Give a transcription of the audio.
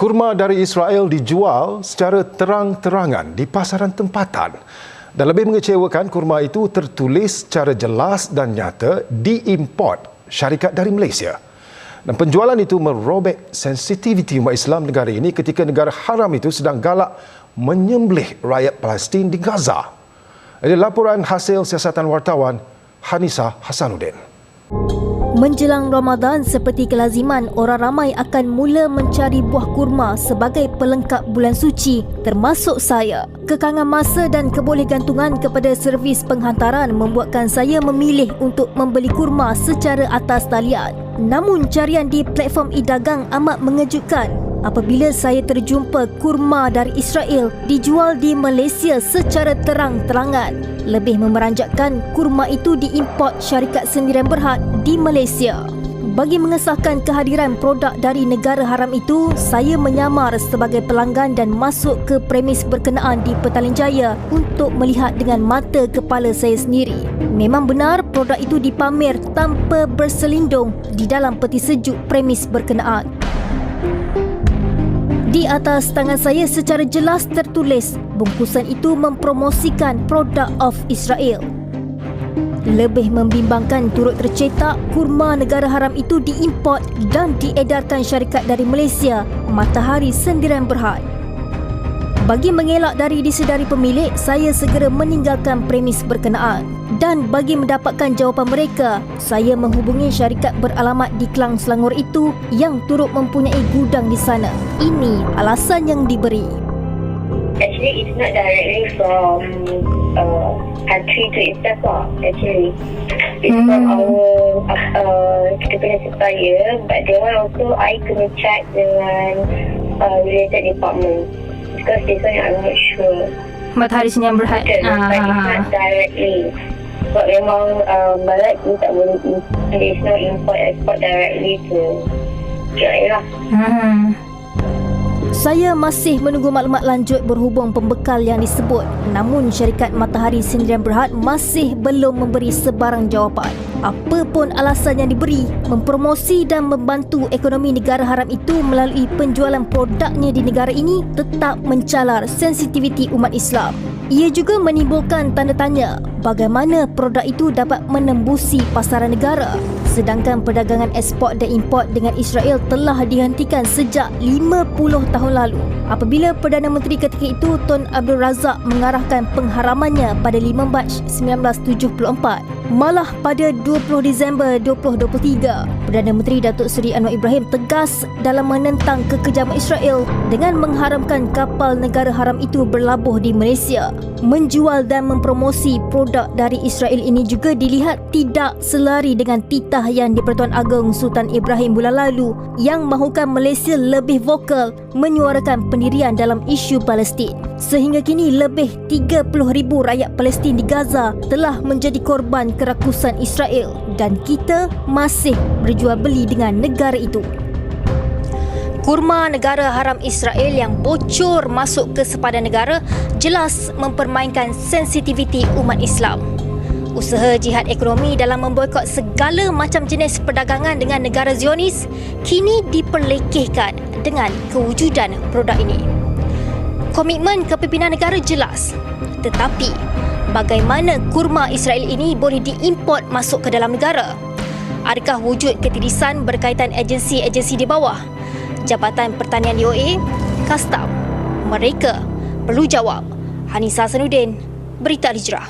Kurma dari Israel dijual secara terang-terangan di pasaran tempatan. Dan lebih mengecewakan, kurma itu tertulis secara jelas dan nyata diimport syarikat dari Malaysia. Dan penjualan itu merobek sensitiviti umat Islam negara ini ketika negara haram itu sedang galak menyembelih rakyat Palestin di Gaza. Ini laporan hasil siasatan wartawan Hanisa Hasanuddin. Menjelang Ramadan, seperti kelaziman, orang ramai akan mula mencari buah kurma sebagai pelengkap bulan suci, termasuk saya. Kekangan masa dan kebolehgantungan kepada servis penghantaran membuatkan saya memilih untuk membeli kurma secara atas talian. Namun carian di platform e-dagang amat mengejutkan apabila saya terjumpa kurma dari Israel dijual di Malaysia secara terang-terangan. Lebih memeranjatkan, kurma itu diimport syarikat sendirian berhad di Malaysia. Bagi mengesahkan kehadiran produk dari negara haram itu, saya menyamar sebagai pelanggan dan masuk ke premis berkenaan di Petaling Jaya untuk melihat dengan mata kepala saya sendiri. Memang benar produk itu dipamer tanpa berselindung di dalam peti sejuk premis berkenaan. Di atas tangan saya secara jelas tertulis bungkusan itu mempromosikan produk of Israel. Lebih membimbangkan, turut tercetak kurma negara haram itu diimport dan diedarkan syarikat dari Malaysia, Matahari Sendirian Berhad. Bagi mengelak dari disedari pemilik, saya segera meninggalkan premis berkenaan. Dan bagi mendapatkan jawapan mereka, saya menghubungi syarikat beralamat di Klang, Selangor itu yang turut mempunyai gudang di sana. Ini alasan yang diberi. Actually, it's not directly from country to itself. Actually, it's from our kita punya supplier, but they want also I kena check dengan related department because this one I'm not sure. Matahari Sendirian Berhad. But it's not directly. Sebab memang Malaysia ni tak boleh there is no import export directly to Israel lah. Saya masih menunggu maklumat lanjut berhubung pembekal yang disebut. Namun syarikat Matahari Sendirian Berhad masih belum memberi sebarang jawapan. Apa pun alasan yang diberi, mempromosi dan membantu ekonomi negara haram itu melalui penjualan produknya di negara ini tetap mencalar sensitiviti umat Islam. Ia juga menimbulkan tanda tanya bagaimana produk itu dapat menembusi pasaran negara. Sedangkan perdagangan ekspor dan import dengan Israel telah dihentikan sejak 50 tahun lalu apabila Perdana Menteri ketika itu Tun Abdul Razak mengarahkan pengharamannya pada 5 Mac 1974. Malah pada 20 Disember 2023, Perdana Menteri Datuk Seri Anwar Ibrahim tegas dalam menentang kekejaman Israel dengan mengharamkan kapal negara haram itu berlabuh di Malaysia. Menjual dan mempromosi produk dari Israel ini juga dilihat tidak selari dengan titah yang di-Pertuan Agong Sultan Ibrahim bulan lalu yang mahukan Malaysia lebih vokal menyuarakan pendirian dalam isu Palestin. Sehingga kini lebih 30,000 rakyat Palestin di Gaza telah menjadi korban kerakusan Israel dan kita masih berjual beli dengan negara itu. Kurma negara haram Israel yang bocor masuk ke sepadan negara jelas mempermainkan sensitiviti umat Islam. Usaha jihad ekonomi dalam memboikot segala macam jenis perdagangan dengan negara Zionis kini diperlekehkan dengan kewujudan produk ini. Komitmen kepimpinan negara jelas, tetapi bagaimana kurma Israel ini boleh diimport masuk ke dalam negara? Adakah wujud ketirisan berkaitan agensi-agensi di bawah? Jabatan Pertanian DOA, Kastam? Mereka perlu jawab. Hanisa Hasanuddin, Berita Al Hijrah.